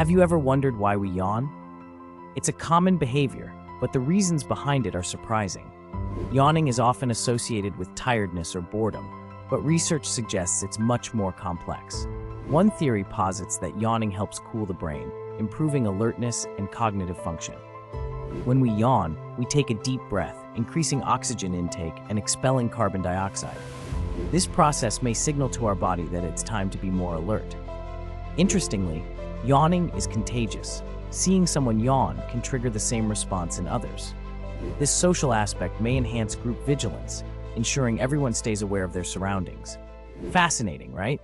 Have you ever wondered why we yawn? It's a common behavior, but the reasons behind it are surprising. Yawning is often associated with tiredness or boredom, but research suggests it's much more complex. One theory posits that yawning helps cool the brain, improving alertness and cognitive function. When we yawn, we take a deep breath, increasing oxygen intake and expelling carbon dioxide. This process may signal to our body that it's time to be more alert. Interestingly, yawning is contagious. Seeing someone yawn can trigger the same response in others. This social aspect may enhance group vigilance, ensuring everyone stays aware of their surroundings. Fascinating, right?